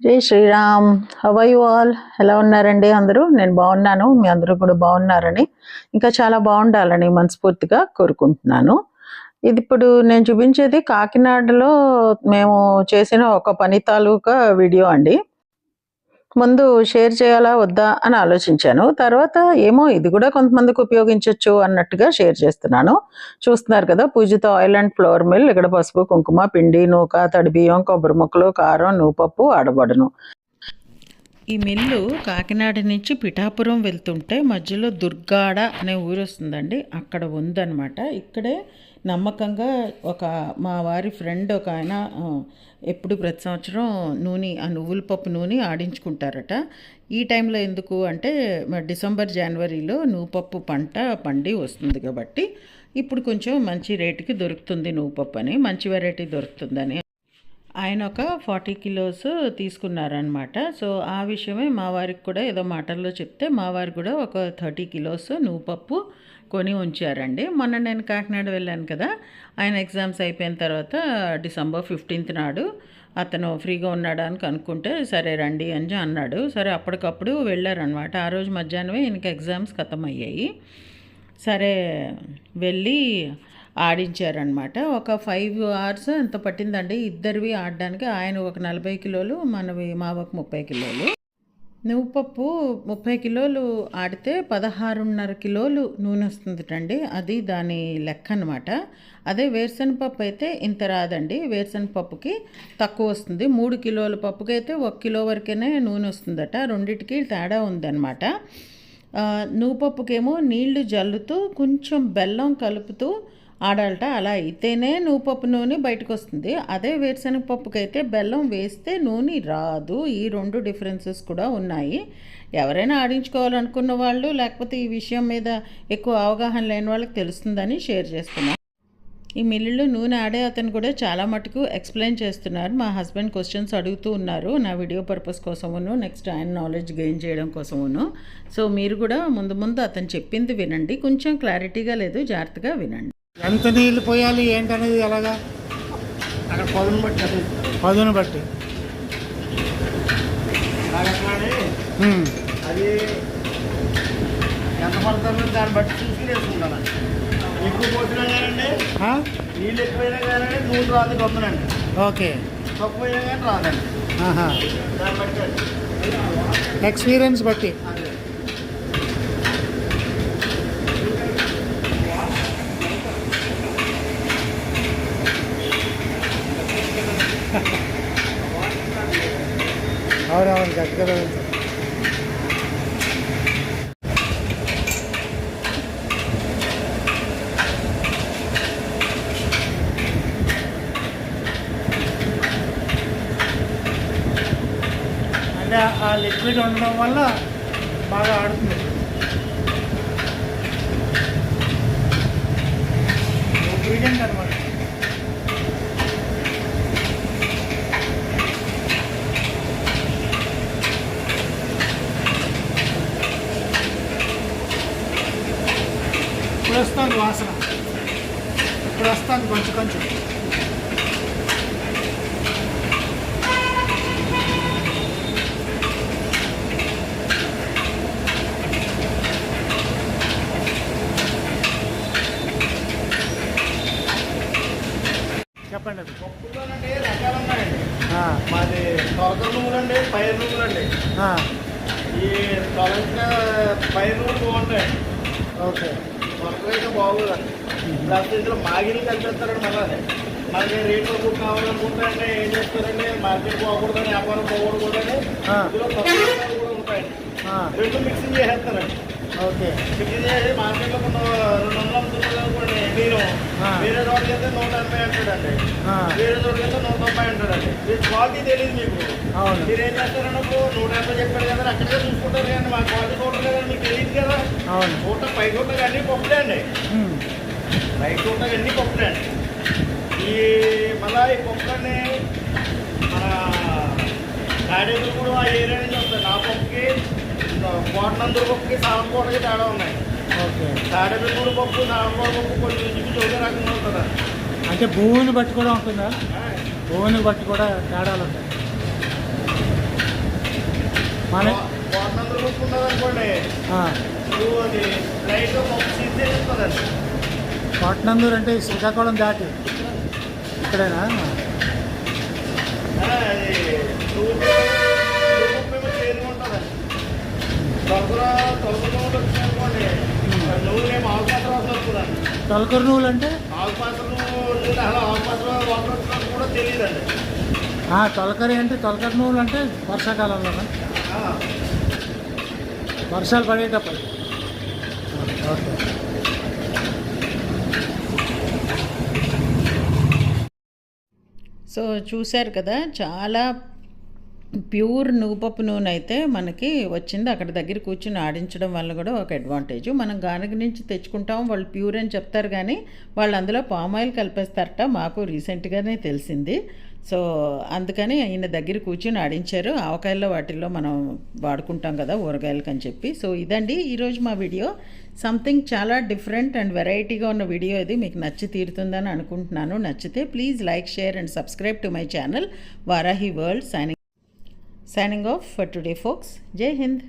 జై Sriram. How are you all? ఎలా ఉన్నారండి అందరూ? నేను బాగున్నాను. మీ అందరూ కూడా బాగున్నారని, ఇంకా చాలా బాగుండాలని మనస్ఫూర్తిగా కోరుకుంటున్నాను. ఇది ఇప్పుడు నేను చూపించేది కాకినాడలో మేము చేసిన ఒక పని తాలూకా వీడియో అండి. ముందు షేర్ చేయాలా వద్దా అని ఆలోచించాను. తర్వాత ఏమో ఇది కూడా కొంతమందికి ఉపయోగించవచ్చు అన్నట్టుగా షేర్ చేస్తున్నాను. చూస్తున్నారు కదా, పూజిత ఆయిల్ అండ్ ఫ్లవర్ మిల్. ఇక్కడ పసుపు, కుంకుమ, పిండి, నూక, తడి బియ్యం, కొబ్బరి ముక్కలు, కారం, నూపప్పు ఆడబడును. ఈ మిల్లు కాకినాడ నుంచి పిఠాపురం వెళ్తుంటే మధ్యలో దుర్గాడ అనే ఊరు వస్తుందండి, అక్కడ ఉందన్నమాట. ఇక్కడే నమ్మకంగా మా వారి ఫ్రెండ్ ఒక ఆయన ఎప్పుడు ప్రతి సంవత్సరం ఆ నువ్వుల పప్పు నూనె ఆడించుకుంటారట. ఈ టైంలో ఎందుకు అంటే డిసెంబర్ జనవరిలో నువ్వుపప్పు పంట పండి వస్తుంది కాబట్టి ఇప్పుడు కొంచెం మంచి రేటుకి దొరుకుతుంది నువ్వుపప్పు అని, మంచి వెరైటీ దొరుకుతుందని ఆయన ఒక 40 కిలోస్ తీసుకున్నారనమాట. సో ఆ విషయమే మా వారికి కూడా ఏదో మాటల్లో చెప్తే మా వారు కూడా ఒక 30 కిలోస్ నువ్వుపప్పు కొని ఉంచారండి. మొన్న నేను కాకినాడ వెళ్ళాను కదా, ఆయన ఎగ్జామ్స్ అయిపోయిన తర్వాత డిసెంబర్ 15th నాడు అతను ఫ్రీగా ఉన్నాడా అని కనుక్కుంటే సరే రండి అని అన్నాడు. సరే అప్పటికప్పుడు వెళ్ళారనమాట. ఆ రోజు మధ్యాహ్నమే ఈయనకి ఎగ్జామ్స్ ఖతం అయ్యాయి. సరే వెళ్ళి ఆడించారనమాట. ఒక 5 hours ఎంత పట్టిందండి ఇద్దరివి ఆడడానికి. ఆయన ఒక 40 కిలోలు, మా ఒక 30 కిలోలు. నువ్వుపప్పు 30 కిలోలు ఆడితే 16.5 కిలోలు నూనె వస్తుందటండి. అది దాని లెక్క అనమాట. అదే వేరుశనగపప్పు అయితే ఇంత రాదండి. వేరుశనగపప్పుకి తక్కువ వస్తుంది. 3 కిలోల పప్పుకి అయితే 1 కిలో వరకేనే నూనె వస్తుందట. రెండింటికి తేడా ఉందన్నమాట. నువ్వుపప్పుకేమో నీళ్లు జల్లుతూ కొంచెం బెల్లం కలుపుతూ ఆడాలట. అలా అయితేనే నువ్వుపప్పు నూనె బయటకు వస్తుంది. అదే వేరుశనగపప్పుకి అయితే బెల్లం వేస్తే నూనె రాదు. ఈ 2 డిఫరెన్సెస్ కూడా ఉన్నాయి. ఎవరైనా ఆడించుకోవాలనుకున్న వాళ్ళు, లేకపోతే ఈ విషయం మీద ఎక్కువ అవగాహన లేని వాళ్ళకి తెలుస్తుందని షేర్ చేస్తున్నాను. ఈ మిల్లులో నూనె ఆడే అతను కూడా చాలా మటుకు ఎక్స్ప్లెయిన్ చేస్తున్నారు. మా హస్బెండ్ క్వశ్చన్స్ అడుగుతూ ఉన్నారు నా వీడియో పర్పస్ కోసమును, నెక్స్ట్ ఆయన నాలెడ్జ్ గెయిన్ చేయడం కోసమును. సో మీరు కూడా ముందు అతను చెప్పింది వినండి. కొంచెం క్లారిటీగా లేదు, జాగ్రత్తగా వినండి. ఎంత నీళ్ళు పోయాలి ఏంటనేది ఎలాగా అక్కడ పదును బట్టి అది ఎంత పడుతుందో దాన్ని బట్టి చూసి వేసుకుంటాను. ఎక్కువ పోసినా కానండి నీళ్ళు ఎక్కువైనా కానీ నూనె రాదు గొప్పనండి. ఓకే, తక్కువ అయినా కానీ రాదండి. దాన్ని బట్టి ఎక్స్పీరియన్స్ బట్టి. అదే అవునవును గట్టిగా వెళ్తాం. అంటే ఆ లిక్విడ్ ఉండడం వల్ల బాగా ఆడుతుంది. ఇంగ్రీడియంట్ అనమాట. ఇప్పుడు వస్తుంది వాసన, ఇప్పుడు వస్తుంది కొంచెం. చెప్పండి. అది పప్పులోనండి రకాలు ఉన్నాయండి. మాది తొలకల నువ్వులండి, పైరు నువ్వులండి. ఈ తొలచిన పైరు నువ్వులు బాగుంటాయండి. ఓకే, తొలకలైతే బాగోదండి. లేకపోతే ఇందులో మాగిలు కలిపేస్తారండి. మనకి రేట్లు ఎక్కువ కావాలనుకుంటారంటే ఏం చేస్తారండి, మార్కెట్ పోకూడదని, వ్యాపారం పోకూడదని ఇందులో తొలకలు కూడా ఉంటాయండి. రెండు మిక్సింగ్ చేసేస్తారండి. ఓకే, మిక్సింగ్ చేసి మార్కెట్లో కొన్ని 200 అమ్ముతున్నారు అనుకోండి. మీరు వేరే చోటుకి వెళ్తే 180 అంటాడండి, వేరే చోటుకి వెళ్తే 190 అంటాడండి. మీ క్వాలిటీ తెలియదు మీకు. మీరు ఏం చేస్తారని 180 చెప్పారు కదా, అక్కడే చూసుకుంటారు కానీ మా క్వాలిటీ చూడరు కదా, మీకు తెలియదు కదా. పై చూడగా అన్నీ పప్పులే అండి, పై చూడగా అన్నీ పప్పులే అండి. ఈ మళ్ళీ ఈ పప్పులన్నీ మన గాడేలు కూడా ఆ ఏరియా నుంచి వస్తాయి. నా పప్పుకి కోటనందూరు పప్పుకి సాలంకోటకి తేడా ఉన్నాయి. ఓకే, తాడేపల్లి పప్పు, సాలంకోట పప్పు కొంచెం రుచికి ఒకే రకంగా ఉంటుందా? అంటే భూమిని బట్టి కూడా ఉంటుందా? భూమిని బట్టి కూడా తేడాలు ఉంటాయి. మన కోటనందరూ కొనుక్కున్నది అనుకోండి నువ్వు అది లైట్గా పప్పు సీజన్ ఇస్తుందండి. కోటనందూరు అంటే శ్రీకాకుళం దాటి ఇక్కడేనా? అది నువ్వు పప్పు చేదు ఉంటుందండి. తొలకరు వచ్చిందనుకోండి నువ్వునేమో ఆకుపాత్ర వస్తుందండి. తొలకరు నువ్వులు అంటే ఆకుపాత్రలు అసలు ఆకుపాత్ర వాటర్ వచ్చినట్టు కూడా తెలియదండి. తొలకరి అంటే తొలకరి నువ్వులు అంటే వర్షాకాలంలోనా? వర్షాలు పడేటప్పుడు. ఓకే. సో చూశారు కదా, చాలా ప్యూర్ నువ్వుపప్పు నూనె అయితే మనకి వచ్చింది. అక్కడ దగ్గర కూర్చుని ఆడించడం వల్ల కూడా ఒక అడ్వాంటేజ్. మనం గానుగ నుంచి తెచ్చుకుంటాం, వాళ్ళు ప్యూర్ అని చెప్తారు కానీ వాళ్ళు అందులో పామ్ ఆయిల్ కలిపేస్తారట, మాకు రీసెంట్గానే తెలిసింది. సో అందుకని ఈయన దగ్గర కూర్చుని ఆడించారు. ఆవకాయల్లో వాటిల్లో మనం వాడుకుంటాం కదా ఊరగాయలకు అని చెప్పి. సో ఇదండి ఈరోజు మా వీడియో. సంథింగ్ చాలా డిఫరెంట్ అండ్ వెరైటీగా ఉన్న వీడియో ఇది. మీకు నచ్చి తీరుతుందని అనుకుంటున్నాను. నచ్చితే please like, share and subscribe to my channel Varahi world. Signing off for today, folks. Jai Hind.